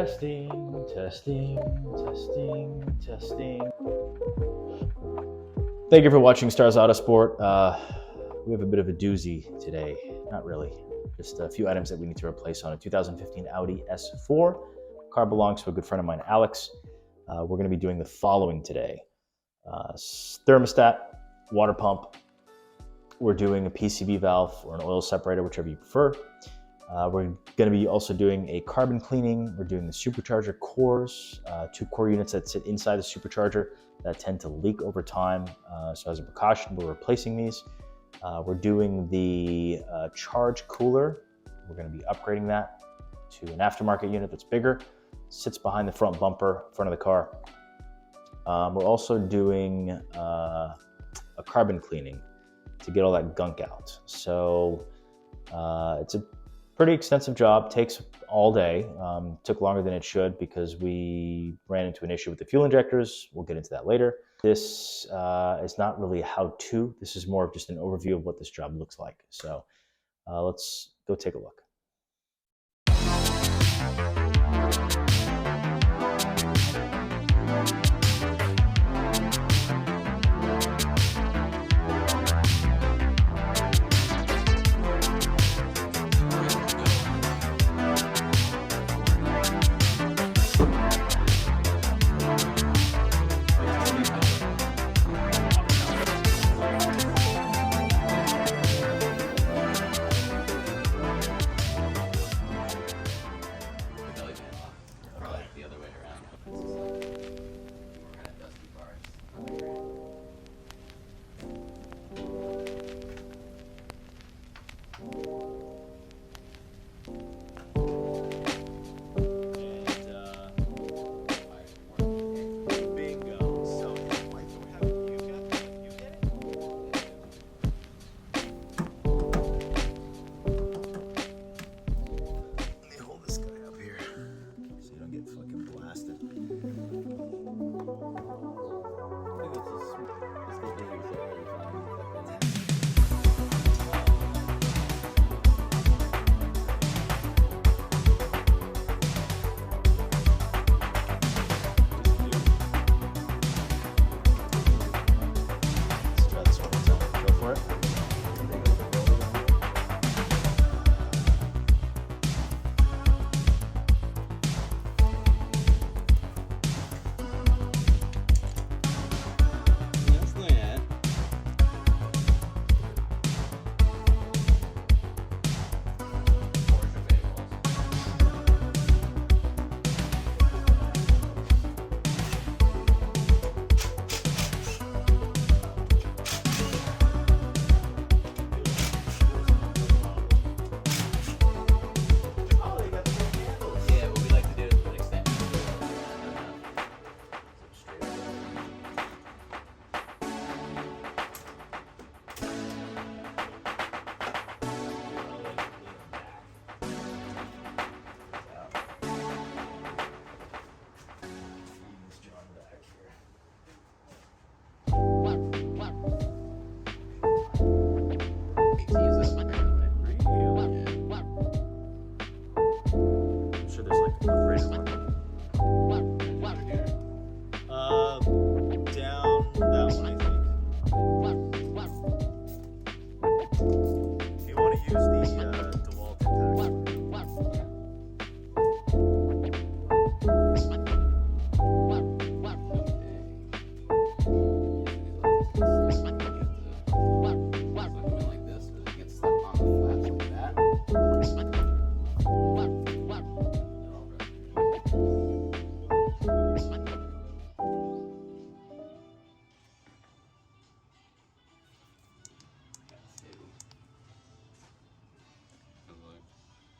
Testing, testing, testing, testing. Thank you for watching StarsAutoSport. We have a bit of a doozy today. Not really, just a few items that we need to replace on a 2015 Audi S4. Car belongs to a good friend of mine, Alex. We're going to be doing the following today. Thermostat, water pump. We're doing a PCV valve or an oil separator, whichever you prefer. We're going to be also doing a carbon cleaning. We're doing the Supercharger cores, 2 core units that sit inside the Supercharger that tend to leak over time. So as a precaution, we're replacing these. We're doing the charge cooler. We're going to be upgrading that to an aftermarket unit that's bigger, sits behind the front bumper, front of the car. We're also doing a carbon cleaning to get all that gunk out. So it's a pretty extensive job, takes all day. Took longer than it should because we ran into an issue with the fuel injectors. We'll get into that later. This is not really a how-to. This is more of just an overview of what this job looks like. So let's go take a look.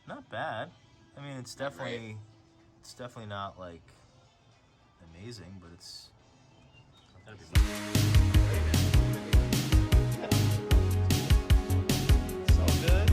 Not bad. I mean, it's definitely not like amazing, but it's so good.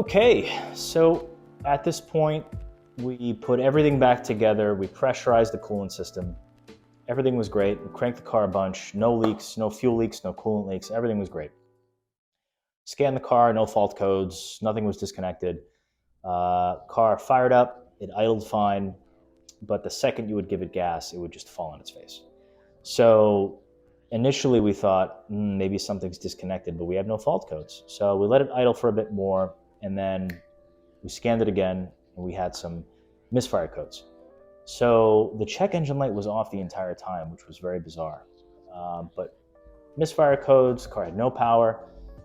Okay, so at this point, we put everything back together. We pressurized the coolant system. Everything was great. We cranked the car a bunch. No leaks, no fuel leaks, no coolant leaks. Everything was great. Scanned the car, no fault codes. Nothing was disconnected. Car fired up. It idled fine. But the second you would give it gas, it would just fall on its face. So initially we thought maybe something's disconnected, but we have no fault codes. So we let it idle for a bit more, and then we scanned it again, and we had some misfire codes. So the check engine light was off the entire time, which was very bizarre. But misfire codes, car had no power.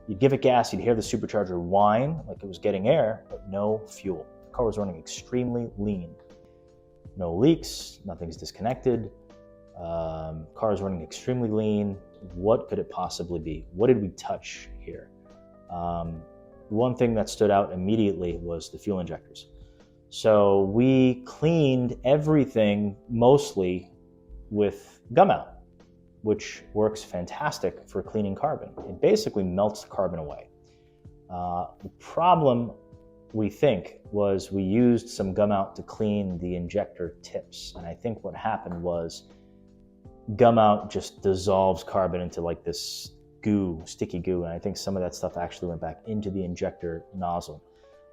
You'd give it gas, you'd hear the supercharger whine like it was getting air, but no fuel. The car was running extremely lean. No leaks, nothing's disconnected. Car is running extremely lean. What could it possibly be? What did we touch here? One thing that stood out immediately was the fuel injectors. So we cleaned everything mostly with gum out, which works fantastic for cleaning carbon. It basically melts the carbon away. The problem, we think, was we used some gum out to clean the injector tips. And I think what happened was gum out just dissolves carbon into like this goo, sticky goo. And I think some of that stuff actually went back into the injector nozzle.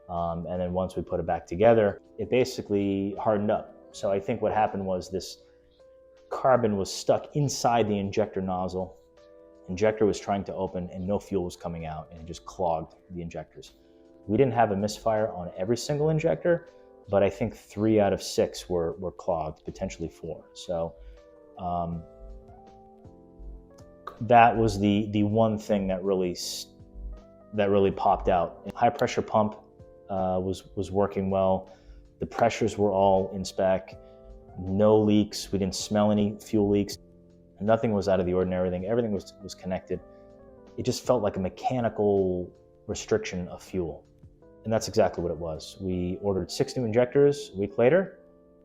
And then once we put it back together, it basically hardened up. So I think what happened was this carbon was stuck inside the injector nozzle. Injector was trying to open and no fuel was coming out, and it just clogged the injectors. We didn't have a misfire on every single injector, but I think 3 out of 6 were clogged, potentially 4. So that was the one thing that really popped out. High pressure pump was working well. The pressures were all in spec. No leaks. We didn't smell any fuel leaks. Nothing was out of the ordinary. Everything was connected. It just felt like a mechanical restriction of fuel. And that's exactly what it was. We ordered 6 new injectors a week later.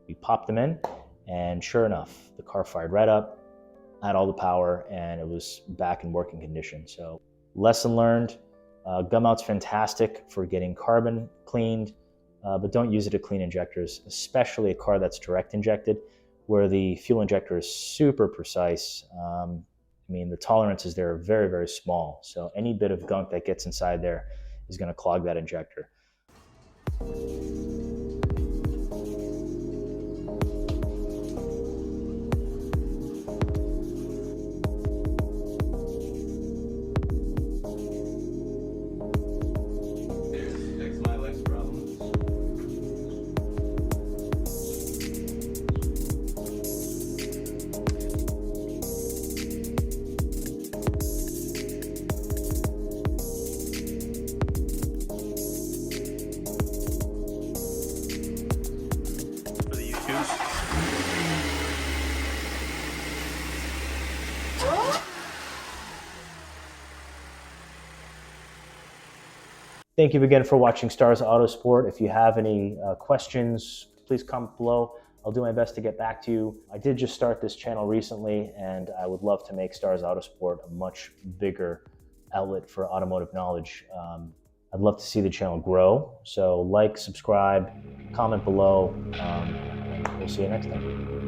We popped them in, and sure enough, the car fired right up, had all the power, and it was back in working condition. So lesson learned, gum out's fantastic for getting carbon cleaned, but don't use it to clean injectors, especially a car that's direct injected, where the fuel injector is super precise. I mean, the tolerances there are very, very small. So any bit of gunk that gets inside there is going to clog that injector. Thank you again for watching StarsAutoSport. If you have any questions, please comment below. I'll do my best to get back to you. I did just start this channel recently, and I would love to make StarsAutoSport a much bigger outlet for automotive knowledge. I'd love to see the channel grow. So like, subscribe, comment below, and we'll see you next time.